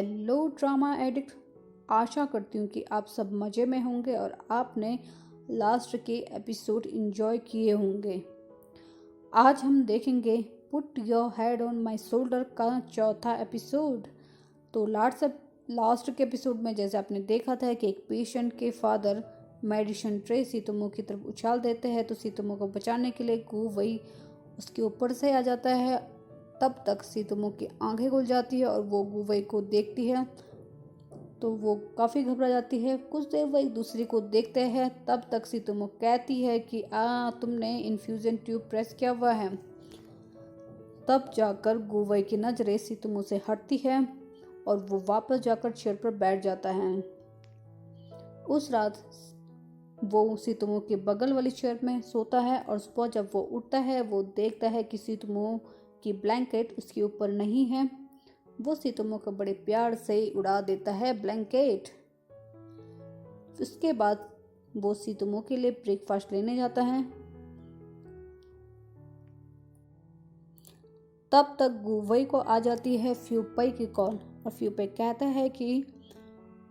Hello drama addict. आशा करती हूँ कि आप सब मज़े में होंगे और आपने लास्ट के एपिसोड एंजॉय किए होंगे। आज हम देखेंगे put your head on my shoulder का चौथा एपिसोड। तो लास्ट के एपिसोड में जैसे आपने देखा था कि एक पेशेंट के फादर मेडिसिन ट्रे सीतोमो की तरफ उछाल देते हैं, तो सीतोमो को बचाने के लिए गू वही उसके ऊपर से आ जाता है। तब तक सीतोमो की आंखें खुल जाती है और वो गुवई को देखती है, तो वो काफ़ी घबरा जाती है। कुछ देर वो एक दूसरे को देखते हैं। तब तक सीतोमो कहती है कि तुमने इन्फ्यूजन ट्यूब प्रेस किया हुआ है। तब जाकर गुवई की नज़रें सीतोमो से हटती है और वो वापस जाकर चेयर पर बैठ जाता है। उस रात वो सीतोमो के बगल वाली चेयर में सोता है और सुबह जब वो उठता है वो देखता है कि सीतोमो की ब्लैंकेट उसके ऊपर नहीं है। वो सीतोमो को बड़े प्यार से उड़ा देता है ब्लैंकेट। उसके बाद वो सीतोमो के लिए ब्रेकफास्ट लेने जाता है। तब तक गुवई को आ जाती है फ्यूपई की कॉल और फ्यूपई कहता है कि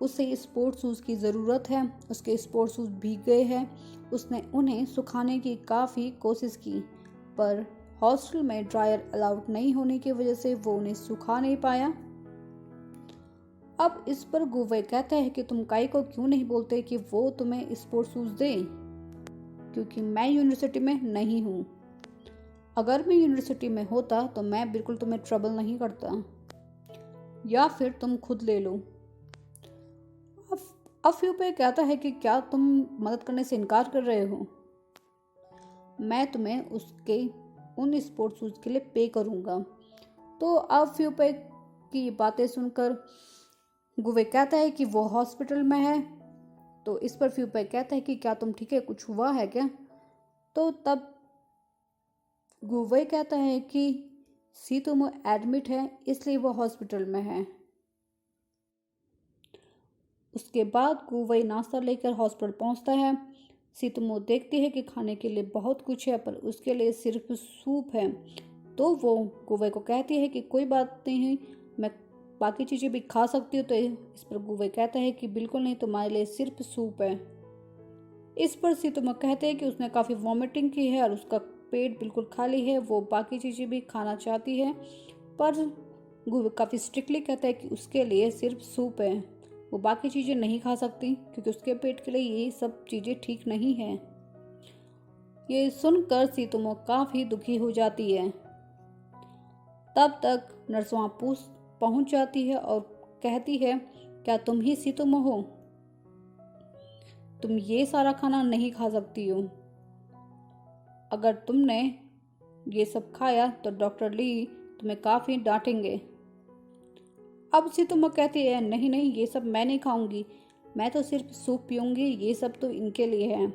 उसे स्पोर्ट्स शूज़ की ज़रूरत है। उसके स्पोर्ट्स शूज़ भीग गए हैं। उसने उन्हें सुखाने की काफ़ी कोशिश की, पर हॉस्टल में ड्रायर अलाउड नहीं होने की वजह से वो उन्हें सुखा नहीं पाया। अब इस पर गुवई कहता है कि तुम काई को क्यों नहीं बोलते कि वो तुम्हें स्पोर्ट्स शूज़ दे, क्योंकि मैं यूनिवर्सिटी में नहीं हूँ। अगर मैं यूनिवर्सिटी में होता तो मैं बिल्कुल तुम्हें ट्रबल नहीं करता, या फिर तुम खुद ले लो। अब फ्यूपे कहता है कि क्या तुम मदद करने से इनकार कर रहे हो? मैं तुम्हें उसके उन स्पोर्ट्स शूज़ के लिए पे करूँगा। तो अब फ्यूपे की बातें सुनकर गुवे कहता है कि वो हॉस्पिटल में है। तो इस पर फ्यूपे कहता है कि क्या तुम ठीक है, कुछ हुआ है क्या? तो तब गुवे कहता है कि सीतोमो एडमिट है, इसलिए वो हॉस्पिटल में है। उसके बाद गुवई नाश्ता लेकर हॉस्पिटल पहुंचता है। सीतोमो देखती है कि खाने के लिए बहुत कुछ है, पर उसके लिए सिर्फ सूप है। तो वो गुवई को कहती है कि कोई बात नहीं, मैं बाकी चीज़ें भी खा सकती हूँ। तो इस पर गुवई कहता है कि बिल्कुल नहीं, तुम्हारे लिए सिर्फ सूप है। इस पर सीतोमो कहते हैं कि उसने काफ़ी वॉमिटिंग की है और उसका पेट बिल्कुल खाली है। वो बाकी चीज़ें भी खाना चाहती है, पर गुवई काफ़ी स्ट्रिक्टली कहता है कि उसके लिए सिर्फ सूप है, वो बाकी चीज़ें नहीं खा सकती क्योंकि उसके पेट के लिए ये सब चीज़ें ठीक नहीं हैं। ये सुनकर सीतोमो काफ़ी दुखी हो जाती है। तब तक नर्स वहाँ पहुँच जाती है और कहती है, क्या तुम ही सीतोमो हो? तुम ये सारा खाना नहीं खा सकती हो। अगर तुमने ये सब खाया तो डॉक्टर ली तुम्हें काफ़ी डांटेंगे। अब सीतोमो कहती है, नहीं नहीं, ये सब मैं नहीं खाऊंगी, मैं तो सिर्फ सूप पीऊंगी, ये सब तो इनके लिए है।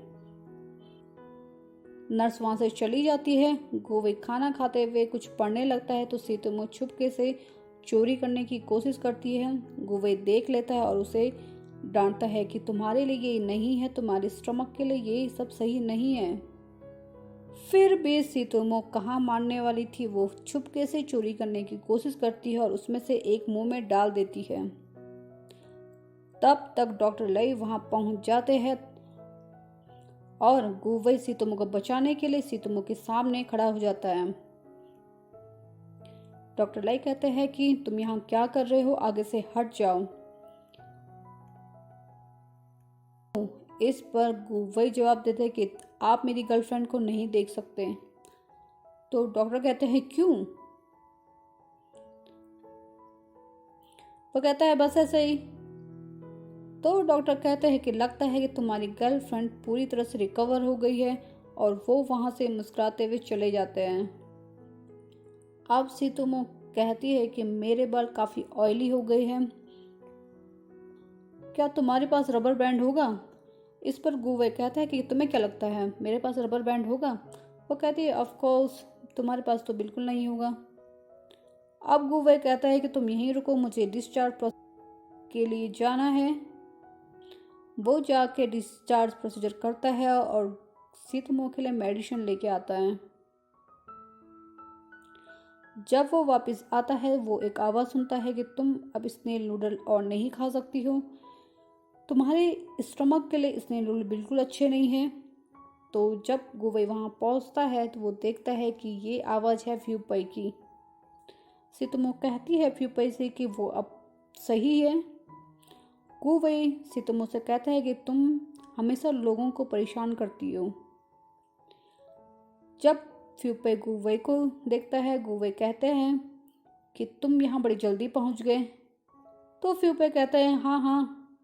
नर्स वहां से चली जाती है। गुवई खाना खाते हुए कुछ पढ़ने लगता है, तो सीतोमो छुपके से चोरी करने की कोशिश करती है। गुवई देख लेता है और उसे डांटता है कि तुम्हारे लिए ये नहीं है, तुम्हारे स्टमक के लिए ये सब सही नहीं है। फिर भी सीतोमो कहाँ मानने वाली थी। वो छुपके से चोरी करने की कोशिश करती है और उसमें से एक मुंह में डाल देती है। तब तक डॉक्टर लई वहां पहुंच जाते हैं और गुवई सीतोमो को बचाने के लिए सीतोमो के सामने खड़ा हो जाता है। डॉक्टर लई कहते हैं कि तुम यहाँ क्या कर रहे हो, आगे से हट जाओ। इस पर गुवई जवाब देते हैं कि आप मेरी गर्लफ्रेंड को नहीं देख सकते। तो डॉक्टर कहते हैं क्यों? वो कहता है बस ऐसे ही। तो डॉक्टर कहते हैं कि लगता है कि तुम्हारी गर्लफ्रेंड पूरी तरह से रिकवर हो गई है, और वो वहां से मुस्कुराते हुए चले जाते हैं। अब सीतोमो कहती है कि मेरे बाल काफी ऑयली हो गए हैं, क्या तुम्हारे पास रबर बैंड होगा? इस पर गुवे कहता है कि तुम्हें क्या लगता है मेरे पास रबर बैंड होगा? वो कहती है ऑफ कोर्स, तुम्हारे पास तो बिल्कुल नहीं होगा। अब गुवे कहता है कि तुम यहीं रुको, मुझे डिस्चार्ज के लिए जाना है। वो जाके डिस्चार्ज प्रोसीजर करता है और सीतोमो के लिए मेडिसिन लेके आता है। जब वो वापस आता है वो एक आवाज़ सुनता है कि तुम अब स्नेल नूडल और नहीं खा सकती हो, तुम्हारे स्टमक के लिए स्नेल नूडल बिल्कुल अच्छे नहीं हैं। तो जब गुवई वहाँ पहुँचता है तो वो देखता है कि ये आवाज़ है फ्यूपई की। सितुमो कहती है फ्यूपई से कि वो अब सही है। गुवई सितुमो से कहता है कि तुम हमेशा लोगों को परेशान करती हो। जब फ्यूपई गुवई को देखता है, गुवई कहते हैं कि तुम यहाँ बड़ी जल्दी पहुँच गए। तो फ्यूपई कहते हैं हाँ हाँ,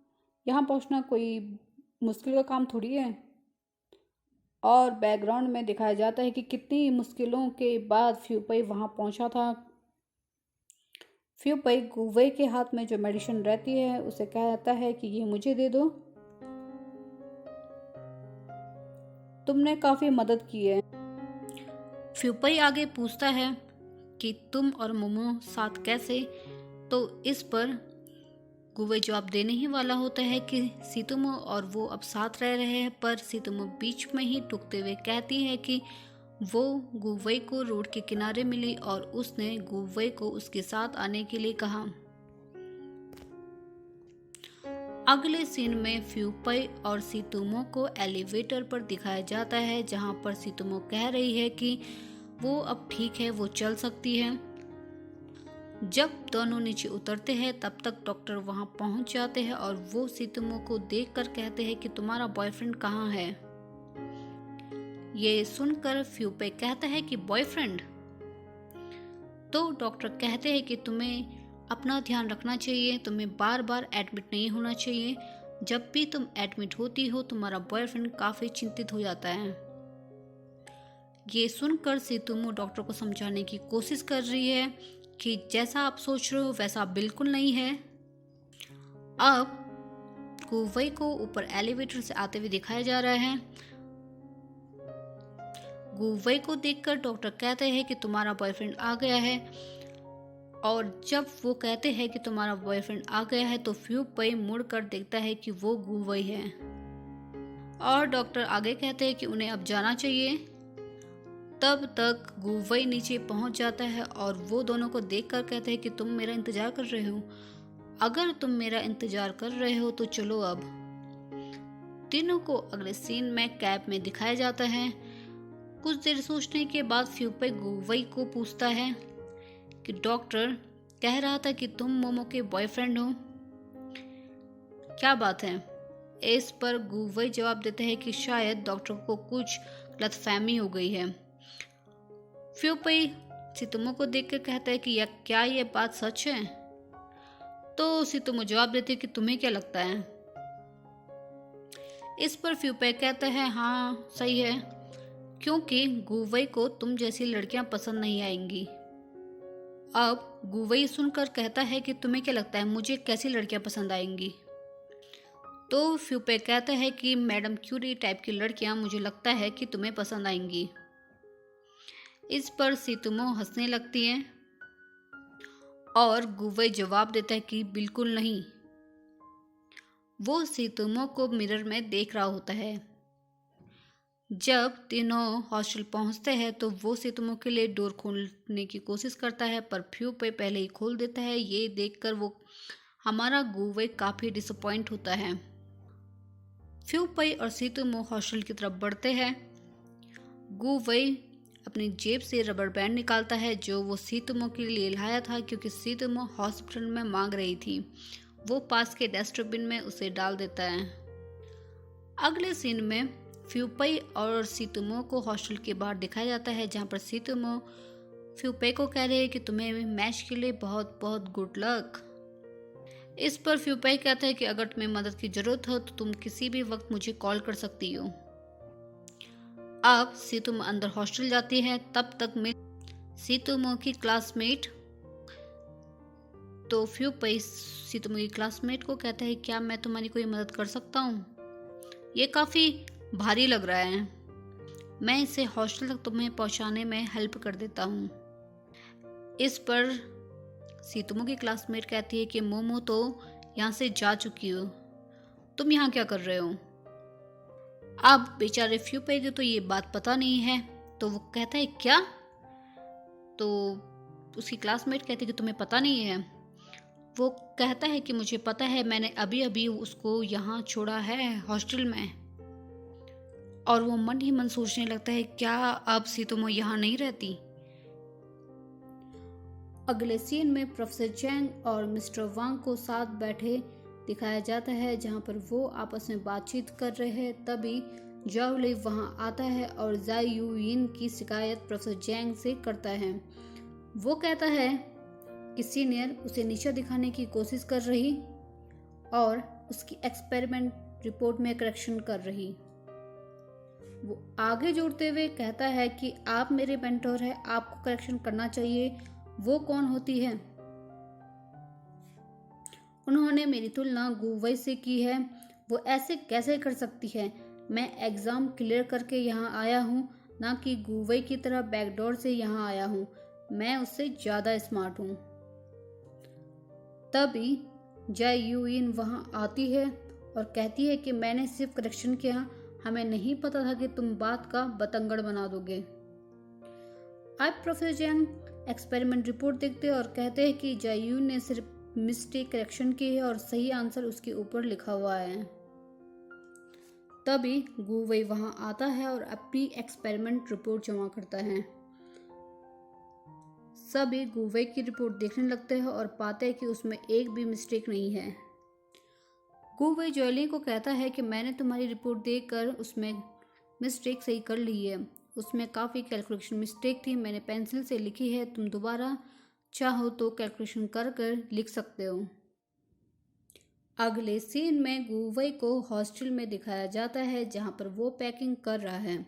यहाँ पहुँचना कोई मुश्किल का काम थोड़ी है। और बैकग्राउंड में दिखाया जाता है कि कितनी मुश्किलों के बाद फ्यूपई वहाँ पहुँचा था। फ्यूपई गुवई के हाथ में जो मेडिसिन रहती है उसे कहता है कि ये मुझे दे दो, तुमने काफ़ी मदद की है। फ्यूपई आगे पूछता है कि तुम और मोमो साथ कैसे। तो इस पर गुवई जवाब देने ही वाला होता है कि सितुमो और वो अब साथ रह रहे हैं, पर सितुमो बीच में ही टूकते हुए कहती है कि वो गुवई को रोड के किनारे मिली और उसने गुवई को उसके साथ आने के लिए कहा। अगले सीन में फ्यूपई और सितुमो को एलिवेटर पर दिखाया जाता है, जहां पर सितुमो कह रही है कि वो अब ठीक है, वो चल सकती है। जब दोनों नीचे उतरते हैं तब तक डॉक्टर वहां पहुंच जाते हैं और वो सितुमो को देखकर कहते हैं कि तुम्हारा बॉयफ्रेंड कहाँ है। ये सुनकर फ्यूपे कहता है कि बॉयफ्रेंड। तो डॉक्टर कहते हैं कि तुम्हें अपना ध्यान रखना चाहिए, तुम्हें बार बार एडमिट नहीं होना चाहिए। जब भी तुम एडमिट होती हो तुम्हारा बॉयफ्रेंड काफी चिंतित हो जाता है। ये सुनकर सितुमो डॉक्टर को समझाने की कोशिश कर रही है कि जैसा आप सोच रहे हो वैसा बिल्कुल नहीं है। अब गुवई को ऊपर एलिवेटर से आते हुए दिखाया जा रहा है। गुवई को देखकर डॉक्टर कहते हैं कि तुम्हारा बॉयफ्रेंड आ गया है। और जब वो कहते हैं कि तुम्हारा बॉयफ्रेंड आ गया है तो फ्यूपई मुड़कर देखता है कि वो गुवई है। और डॉक्टर आगे कहते हैं कि उन्हें अब जाना चाहिए। तब तक गुवई नीचे पहुंच जाता है और वो दोनों को देखकर कहते हैं कि तुम मेरा इंतजार कर रहे हो। अगर तुम मेरा इंतजार कर रहे हो तो चलो अब। तीनों को अगले सीन में कैब में दिखाया जाता है। कुछ देर सोचने के बाद फ्यूपई गुवई को पूछता है कि डॉक्टर कह रहा था कि तुम मोमो के बॉयफ्रेंड हो, क्या बात है। इस पर गुवई जवाब देते हैं कि शायद डॉक्टर को कुछ गलतफहमी हो गई है। फ्यूपई सितुमो को देखकर कहता है कि क्या ये बात सच है। तो सितुमो जवाब देती है कि तुम्हें क्या लगता है। इस पर फ्यूपई कहता है हाँ सही है, क्योंकि गुवई को तुम जैसी लड़कियां पसंद नहीं आएंगी। अब गुवई सुनकर कहता है कि तुम्हें क्या लगता है मुझे कैसी लड़कियां पसंद आएंगी। तो फ्यूपई कहता है कि मैडम क्यूरी टाइप की लड़कियां मुझे लगता है कि तुम्हें पसंद आएंगी। इस पर सितुमो हंसने लगती है और गुवई जवाब देता है कि बिल्कुल नहीं। वो सितुमो को मिरर में देख रहा होता है। जब तीनों हॉस्टल पहुंचते हैं तो वो सितुमो के लिए डोर खोलने की कोशिश करता है, पर फ्यूपई पहले ही खोल देता है। ये देखकर वो हमारा गुवई काफी डिसअपॉइंट होता है। फ्यूपई और सितुमो हॉस्टल की तरफ बढ़ते हैं। गुवई अपनी जेब से रबर बैंड निकालता है जो वो सितुमो के लिए लाया था, क्योंकि सितुमो हॉस्पिटल में मांग रही थी। वो पास के डस्टबिन में उसे डाल देता है। अगले सीन में फ्यूपई और सितुमो को हॉस्टल के बाहर दिखाया जाता है, जहाँ पर सितुमो फ्यूपई को कह रही है कि तुम्हें मैच के लिए बहुत बहुत गुड लक। इस पर फ्यूपई कहता है कि अगर तुम्हें मदद की जरूरत हो तो तुम किसी भी वक्त मुझे कॉल कर सकती हो। अब सितुमो अंदर हॉस्टल जाती है। तब तक में सितुमो की क्लासमेट, तो फ्यूपई सितुमो की क्लासमेट को कहता है क्या मैं तुम्हारी कोई मदद कर सकता हूँ, ये काफ़ी भारी लग रहा है, मैं इसे हॉस्टल तक तुम्हें पहुँचाने में हेल्प कर देता हूँ। इस पर सितुमो की क्लासमेट कहती है कि मोमो तो यहाँ से जा चुकी हो, तुम यहाँ क्या कर रहे हो। अब बेचारे फ्यूपई को तो ये बात पता नहीं है, तो वो कहता है क्या। तो उसकी क्लासमेट कहती है कि तुम्हें पता नहीं है। वो कहता है कि मुझे पता है, मैंने अभी अभी उसको यहाँ छोड़ा है हॉस्टल में। और वो मन ही मन सोचने लगता है क्या अब सितोमो यहाँ नहीं रहती। अगले सीन में प्रोफेसर चैंग और मिस्टर वांग को साथ बैठे दिखाया जाता है, जहाँ पर वो आपस में बातचीत कर रहे हैं। तभी जाओ ली वहाँ आता है और जाई यू यिन की शिकायत प्रोफेसर चैंग से करता है। वो कहता है कि सीनियर उसे नीचा दिखाने की कोशिश कर रही और उसकी एक्सपेरिमेंट रिपोर्ट में करेक्शन कर रही। वो आगे जोड़ते हुए कहता है कि आप मेरे मेंटोर हैं, आपको करेक्शन करना चाहिए। वो कौन होती है? उन्होंने मेरी तुलना गुवई से की है। वो ऐसे कैसे कर सकती है? मैं एग्जाम क्लियर करके यहाँ आया हूँ, ना कि गुवई की तरह बैकडोर से यहाँ आया हूँ। मैं उससे ज़्यादा स्मार्ट हूँ। तभी जय यूइन वहाँ आती है और कहती है कि मैंने सिर्फ करेक्शन किया, हमें नहीं पता था कि तुम बात का बतंगड़ बना दोगे। अब प्रोफेसर जैंग एक्सपेरिमेंट रिपोर्ट देखते हैं और कहते हैं कि जय यूइन ने सिर्फ मिस्टेक करेक्शन की है और सही आंसर उसके ऊपर लिखा हुआ है। तभी गुवई वहां आता है और अपनी एक्सपेरिमेंट रिपोर्ट जमा करता है। सभी गुवई की रिपोर्ट देखने लगते हैं और पाते हैं कि उसमें एक भी मिस्टेक नहीं है। गुवई जोली को कहता है कि मैंने तुम्हारी रिपोर्ट देखकर उसमें मिस्टेक सही कर ली है। उसमें काफ़ी कैलकुलेशन मिस्टेक थी, मैंने पेंसिल से लिखी है। तुम दोबारा चाहो तो कैलकुलेशन कर कर लिख सकते हो। अगले सीन में गुवई को हॉस्टल में दिखाया जाता है, जहाँ पर वो पैकिंग कर रहा है।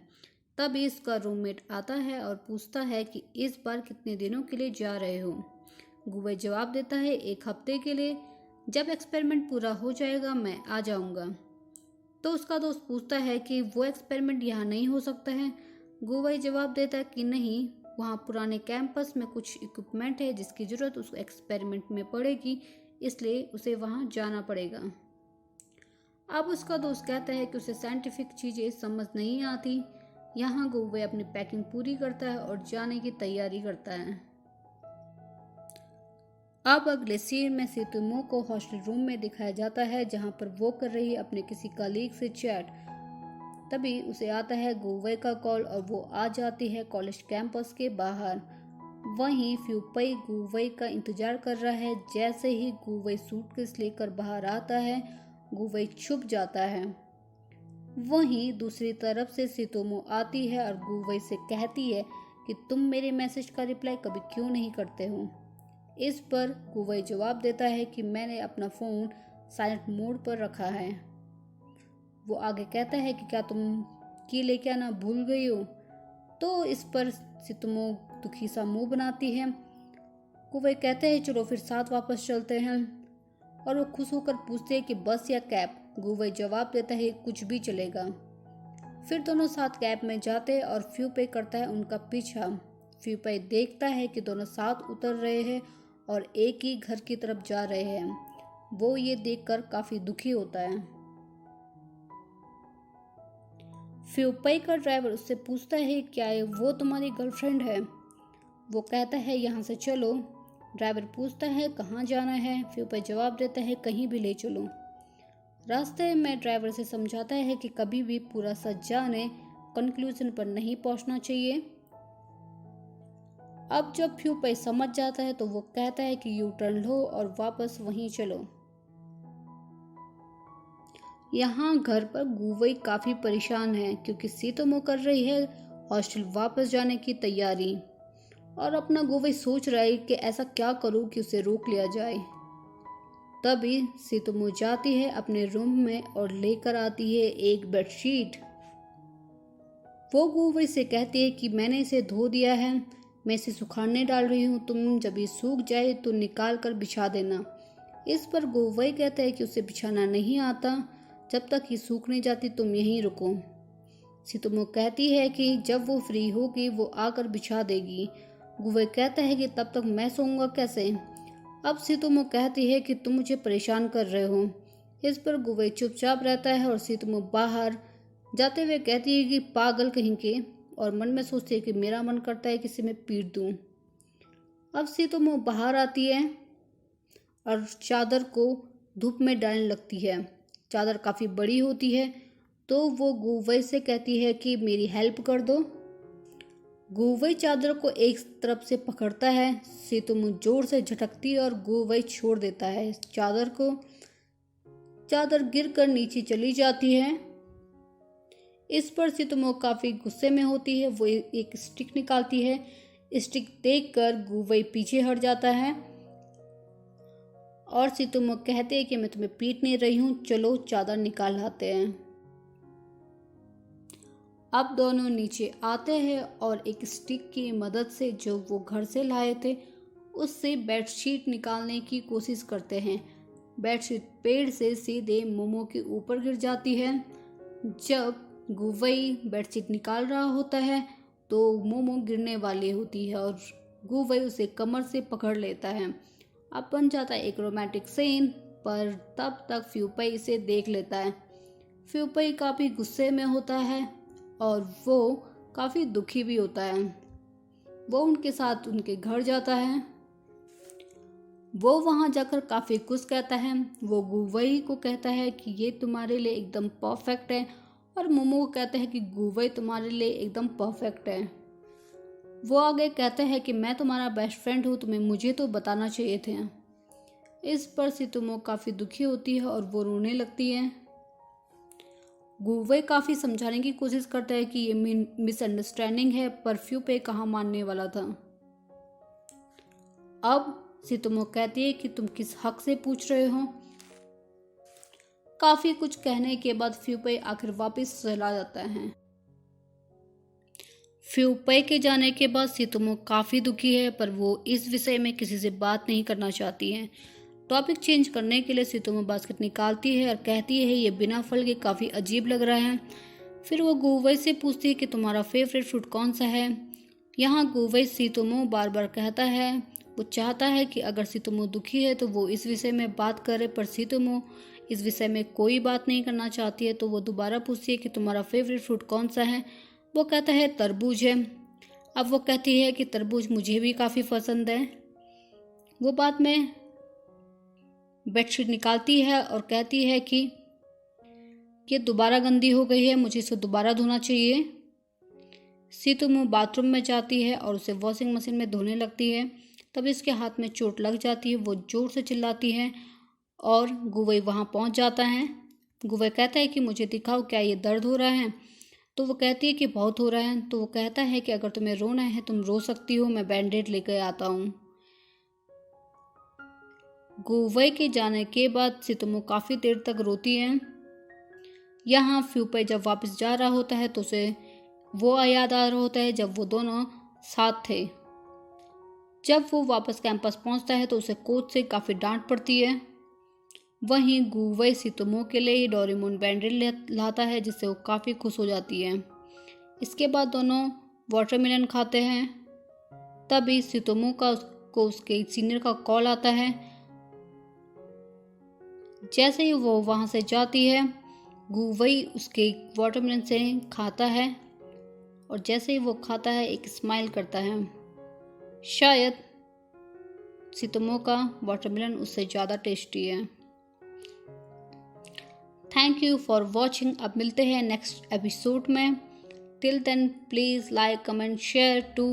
तभी इसका रूममेट आता है और पूछता है कि इस बार कितने दिनों के लिए जा रहे हो। गुवई जवाब देता है 1 हफ्ते के लिए, जब एक्सपेरिमेंट पूरा हो जाएगा मैं आ जाऊंगा। तो उसका दोस्त पूछता है कि वो एक्सपेरिमेंट यहाँ नहीं हो सकता है। गुवई जवाब देता है कि नहीं, वहाँ पुराने कैंपस में कुछ इक्विपमेंट है जिसकी ज़रूरत उस एक्सपेरिमेंट में पड़ेगी, इसलिए उसे वहाँ जाना पड़ेगा। अब उसका दोस्त कहता है कि उसे साइंटिफिक चीज़ें समझ नहीं आती। यहाँ गुवई अपनी पैकिंग पूरी करता है और जाने की तैयारी करता है। अब अगले सीन में सितोमो को हॉस्टल रूम में दिखाया जाता है, जहाँ पर वो कर रही है अपने किसी कलीग से चैट। तभी उसे आता है गुवई का कॉल और वो आ जाती है कॉलेज कैंपस के बाहर। वहीं फ्यूपई गुवई का इंतजार कर रहा है। जैसे ही गुवई सूटकेस लेकर बाहर आता है, गुवई छुप जाता है। वहीं दूसरी तरफ से सितोमो आती है और गुवई से कहती है कि तुम मेरे मैसेज का रिप्लाई कभी क्यों नहीं करते हो। इस पर गुवई जवाब देता है कि मैंने अपना फ़ोन साइलेंट मोड पर रखा है। वो आगे कहता है कि क्या तुम की लेके आना भूल गई हो। तो इस पर सितोमो दुखी सा मुंह बनाती है। गुवई कहते हैं चलो फिर साथ वापस चलते हैं, और वो खुश होकर पूछते हैं कि बस या कैब। गुवई जवाब देता है कुछ भी चलेगा। फिर दोनों साथ कैब में जाते हैं और फ्यूपे करता है उनका पीछा। फ्यूपे देखता है कि दोनों साथ उतर रहे हैं और एक ही घर की तरफ जा रहे हैं। वो ये देखकर काफी दुखी होता है। फ्यूपे का ड्राइवर उससे पूछता है क्या वो तुम्हारी गर्लफ्रेंड है। वो कहता है यहाँ से चलो। ड्राइवर पूछता है कहाँ जाना है। फ्यूपे जवाब देता है कहीं भी ले चलो। रास्ते में ड्राइवर से समझाता है कि कभी भी पूरा सच जाने कंक्लूजन पर नहीं पहुंचना चाहिए। अब जब फ्यूपे समझ जाता है तो वो कहता है कि यू टर्न लो और वापस वहीं चलो। यहाँ घर पर गुवई काफी परेशान है क्योंकि सितोमो कर रही है हॉस्टल वापस जाने की तैयारी, और अपना गुवई सोच रहा है कि ऐसा क्या करूं कि उसे रोक लिया जाए। तभी सितोमो जाती है अपने रूम में और लेकर आती है एक बेडशीट। वो गुवई से कहती है कि मैंने इसे धो दिया है, मैं इसे सुखाने डाल रही हूँ, तुम जब ये सूख जाए तो निकाल कर बिछा देना। इस पर गुवई कहता है कि उसे बिछाना नहीं आता, जब तक ये सूख नहीं जाती तुम यहीं रुको। सितोमो कहती है कि जब वो फ्री होगी वो आकर बिछा देगी। गुवई कहता है कि तब तक मैं सोऊंगा कैसे। अब सितोमो कहती है कि तुम मुझे परेशान कर रहे हो। इस पर गुवई चुपचाप रहता है और सितोमो बाहर जाते हुए कहती है कि पागल कहीं के, और मन में सोचती है कि मेरा मन करता है कि इसे मैं पीट दूं। अब सितोमो बाहर आती है और चादर को धूप में डालने लगती है। चादर काफ़ी बड़ी होती है तो वो गुवई से कहती है कि मेरी हेल्प कर दो। गुवई चादर को एक तरफ से पकड़ता है, सितोमो जोर से झटकती है और गुवई छोड़ देता है चादर को। चादर गिरकर नीचे चली जाती है। इस पर सितोमो काफ़ी गुस्से में होती है। वो एक स्टिक निकालती है। स्टिक देखकर गुवई पीछे हट जाता है और सितोमो कहते हैं कि मैं तुम्हें पीट नहीं रही हूँ, चलो चादर निकाल लाते हैं। अब दोनों नीचे आते हैं और एक स्टिक की मदद से जो वो घर से लाए थे उससे बेडशीट निकालने की कोशिश करते हैं। बेडशीट पेड़ से सीधे मोमो के ऊपर गिर जाती है। जब गुवई बेडशीट निकाल रहा होता है तो मोमो गिरने वाली होती है और गुवई उसे कमर से पकड़ लेता है। अब बन जाता है एक रोमांटिक सीन, पर तब तक फ्यूपई इसे देख लेता है। फ्यूपई काफ़ी गुस्से में होता है और वो काफ़ी दुखी भी होता है। वो उनके साथ उनके घर जाता है। वो वहाँ जाकर काफ़ी खुश कहता है। वो गुवई को कहता है कि ये तुम्हारे लिए एकदम परफेक्ट है और मोमो को कहता है कि गुवई तुम्हारे लिए एकदम परफेक्ट है। वो आगे कहता है कि मैं तुम्हारा बेस्ट फ्रेंड हूँ, तुम्हें मुझे तो बताना चाहिए थे। इस पर सितोमो काफ़ी दुखी होती है और वो रोने लगती है। गुवई काफ़ी समझाने की कोशिश करता है कि ये मिसअंडरस्टैंडिंग है, पर फ्यूपई कहाँ मानने वाला था। अब सितोमो कहती है कि तुम किस हक से पूछ रहे हो। काफ़ी कुछ कहने के बाद फ्यूपई आखिर वापस चला जाता है। फ्यूपई के जाने के बाद सितोमो काफ़ी दुखी है, पर वो इस विषय में किसी से बात नहीं करना चाहती है। टॉपिक चेंज करने के लिए सितोमो बास्केट निकालती है और कहती है ये बिना फल के काफ़ी अजीब लग रहा है। फिर वो गुवई से पूछती है कि तुम्हारा फेवरेट फ्रूट कौन सा है। यहाँ गुवई सितोमो बार बार कहता है। वो चाहता है कि अगर सितोमो दुखी है तो वो इस विषय में बात करे, पर सितोमो इस विषय में कोई बात नहीं करना चाहती है। तो वो दोबारा पूछती है कि तुम्हारा फेवरेट फ्रूट कौन सा है। वो कहता है तरबूज है। अब वो कहती है कि तरबूज मुझे भी काफ़ी पसंद है। वो बाद में बेडशीट निकालती है और कहती है कि ये दोबारा गंदी हो गई है, मुझे इसे दोबारा धोना चाहिए। सितोमो बाथरूम में जाती है और उसे वॉशिंग मशीन में धोने लगती है। तब इसके हाथ में चोट लग जाती है। वो जोर से चिल्लाती है और गुवई वहाँ पहुँच जाता है। गुवई कहता है कि मुझे दिखाओ क्या ये दर्द हो रहा है। तो वो कहती है कि बहुत हो रहा है। तो वो कहता है कि अगर तुम्हें रोना है तुम रो सकती हो, मैं बैंडेड लेकर आता हूँ। गुवई के जाने के बाद सितोमो काफ़ी देर तक रोती है। यहाँ फ्यूपई जब वापस जा रहा होता है तो उसे वो याद आ रहा होता है जब वो दोनों साथ थे। जब वो वापस कैंपस पहुँचता है तो उसे कोच से काफ़ी डांट पड़ती है। वहीं गुवई सितोमो के लिए डोरेमोन बैंडेड लाता है जिससे वो काफ़ी खुश हो जाती है। इसके बाद दोनों वाटरमेलन खाते हैं। तभी सितोमो को उसके सीनियर का कॉल आता है। जैसे ही वो वहाँ से जाती है गुवई उसके वाटरमेलन से खाता है और जैसे ही वो खाता है एक स्माइल करता है। शायद सितोमो का वाटरमेलन उससे ज़्यादा टेस्टी है। Thank you for watching. अब मिलते हैं नेक्स्ट एपिसोड में। Till then please like comment share to